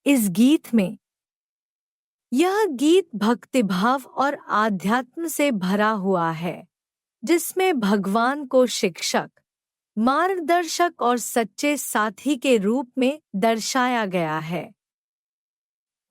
इस गीत में। यह गीत भक्तिभाव और आध्यात्म से भरा हुआ है, जिसमें भगवान को शिक्षक, मार्गदर्शक और सच्चे साथी के रूप में दर्शाया गया है।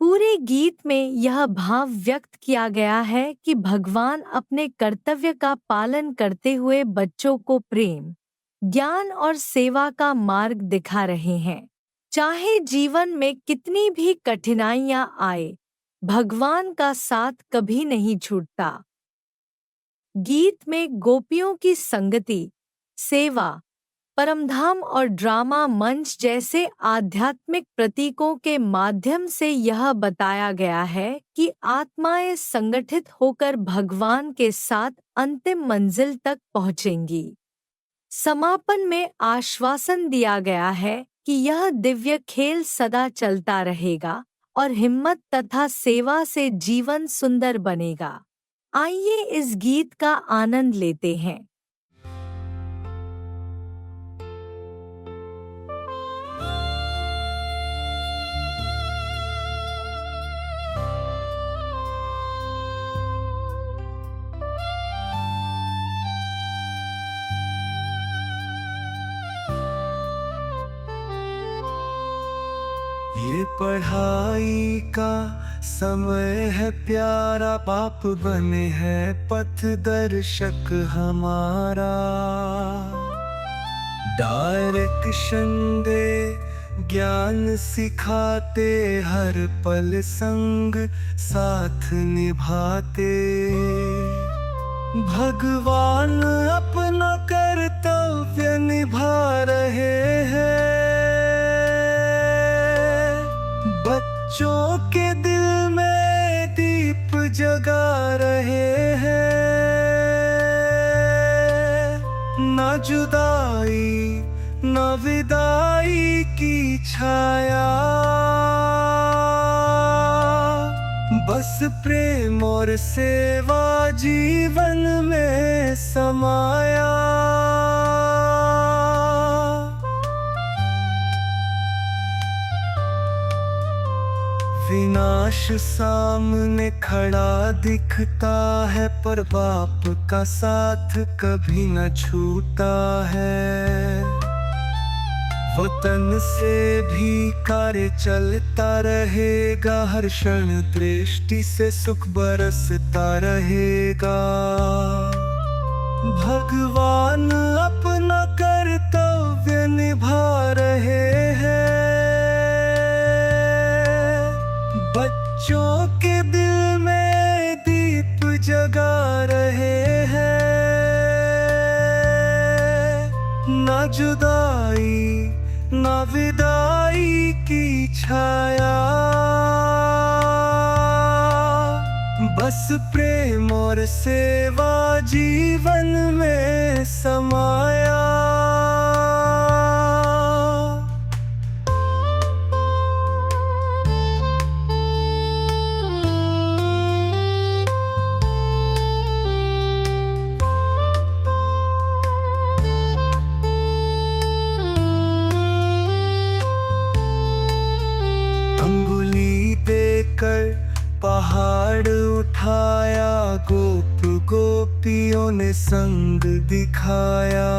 पूरे गीत में यह भाव व्यक्त किया गया है कि भगवान अपने कर्तव्य का पालन करते हुए बच्चों को प्रेम, ज्ञान और सेवा का मार्ग दिखा रहे हैं। चाहे जीवन में कितनी भी कठिनाइयां आए, भगवान का साथ कभी नहीं छूटता। गीत में गोपियों की संगति, सेवा, परमधाम और ड्रामा मंच जैसे आध्यात्मिक प्रतीकों के माध्यम से यह बताया गया है कि आत्माएं संगठित होकर भगवान के साथ अंतिम मंजिल तक पहुंचेंगी। समापन में आश्वासन दिया गया है कि यह दिव्य खेल सदा चलता रहेगा और हिम्मत तथा सेवा से जीवन सुंदर बनेगा। आइए इस गीत का आनंद लेते हैं। ये पढ़ाई का समय है प्यारा, बाप बने हैं पथ दर्शक हमारा। डायरेक्शन दे, ज्ञान सिखाते, हर पल संग साथ निभाते। भगवान अपना कर्तव्य निभा रहे हैं, बच्चों के दिल में दीप जगा रहे हैं। ना जुदाई ना विदाई की छाया, बस प्रेम और सेवा जीवन में समाया। विनाश सामने खड़ा दिखता है, पर बाप का साथ कभी न छूटा है। वतन से भी कार्य चलता रहेगा, हर क्षण दृष्टि से सुख बरसता रहेगा। भगवान अपना कर्तव्य निभा रहे हैं, बच्चों के दिल में दीप जगा रहे हैं। ना जुदाई ना विदाई की छाया, बस प्रेम और सेवा जीवन में समाया। अंगुली देकर पहाड़ उठाया, गोप गोपियों ने संग दिखाया।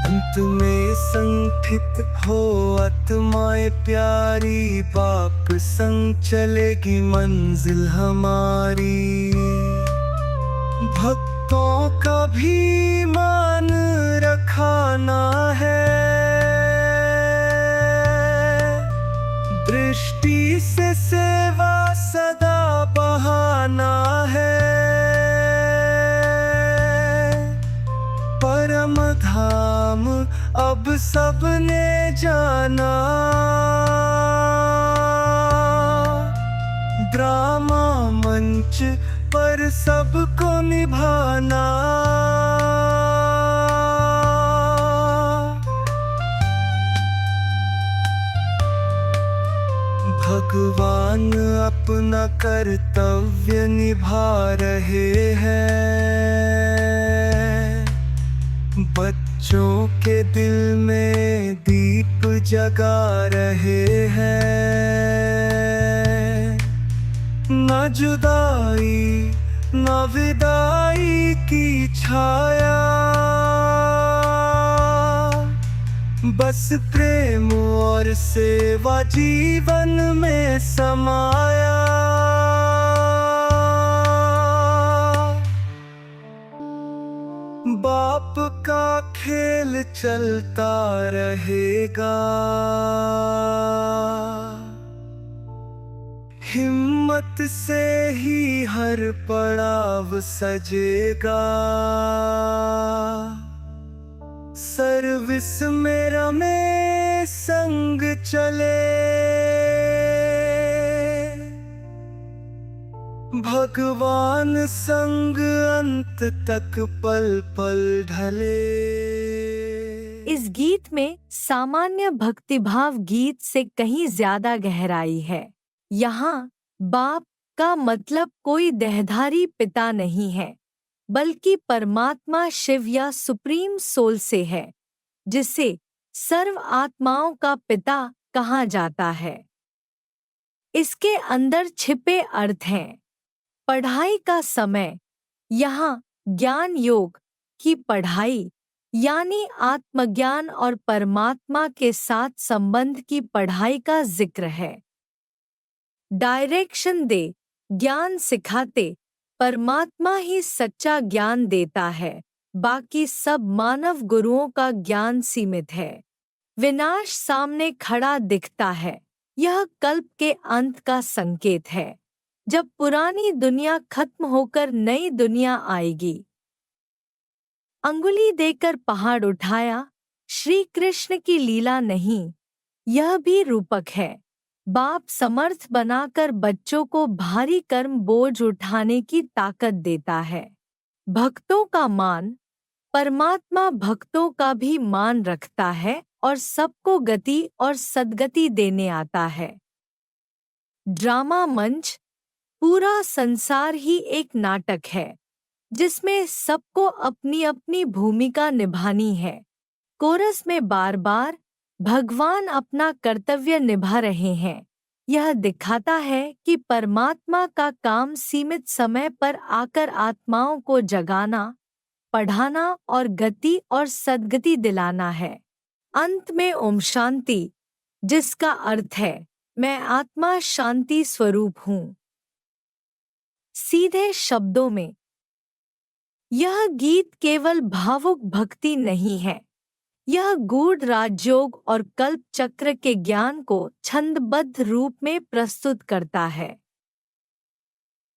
अंत में संठित हो आत्माएं प्यारी, बाप संग चलेगी मंजिल हमारी। भक्तों का भी मान रखाना है, दृष्टि से सेवा सदा बहाना है। परम धाम अब सबने जाना, ड्रामा मंच पर सबको निभाना। भगवान अपना कर्तव्य निभा रहे हैं, बच्चों के दिल में दीप जगा रहे हैं। न जुदाई न विदाई की छाया, बस प्रेम और सेवा जीवन में समाया। बाप का खेल चलता रहेगा, हिम्मत से ही हर पड़ाव सजेगा। सर्विस मेरा में संग चले, भगवान संग अंत तक पल पल ढले। इस गीत में सामान्य भक्तिभाव गीत से कहीं ज्यादा गहराई है। यहाँ बाप का मतलब कोई देहधारी पिता नहीं है, बल्कि परमात्मा शिव या सुप्रीम सोल से है, जिसे सर्व आत्माओं का पिता कहा जाता है। इसके अंदर छिपे अर्थ हैं। पढ़ाई का समय, यहाँ ज्ञान योग की पढ़ाई यानी आत्मज्ञान और परमात्मा के साथ संबंध की पढ़ाई का जिक्र है। डायरेक्शन दे, ज्ञान सिखाते, परमात्मा ही सच्चा ज्ञान देता है, बाकी सब मानव गुरुओं का ज्ञान सीमित है। विनाश सामने खड़ा दिखता है, यह कल्प के अंत का संकेत है, जब पुरानी दुनिया खत्म होकर नई दुनिया आएगी। अंगुली देकर पहाड़ उठाया, श्री कृष्ण की लीला नहीं, यह भी रूपक है। बाप समर्थ बनाकर बच्चों को भारी कर्म बोझ उठाने की ताकत देता है। भक्तों का मान, परमात्मा भक्तों का भी मान रखता है और सबको गति और सद्गति देने आता है। ड्रामा मंच, पूरा संसार ही एक नाटक है, जिसमें सबको अपनी अपनी भूमिका निभानी है। कोरस में बार बार भगवान अपना कर्तव्य निभा रहे हैं। यह दिखाता है कि परमात्मा का काम सीमित समय पर आकर आत्माओं को जगाना, पढ़ाना और गति और सद्गति दिलाना है। अंत में ओम शांति, जिसका अर्थ है मैं आत्मा शांति स्वरूप हूँ। सीधे शब्दों में, यह गीत केवल भावुक भक्ति नहीं है, यह गूढ़ राजयोग और कल्प चक्र के ज्ञान को छंदबद्ध रूप में प्रस्तुत करता है।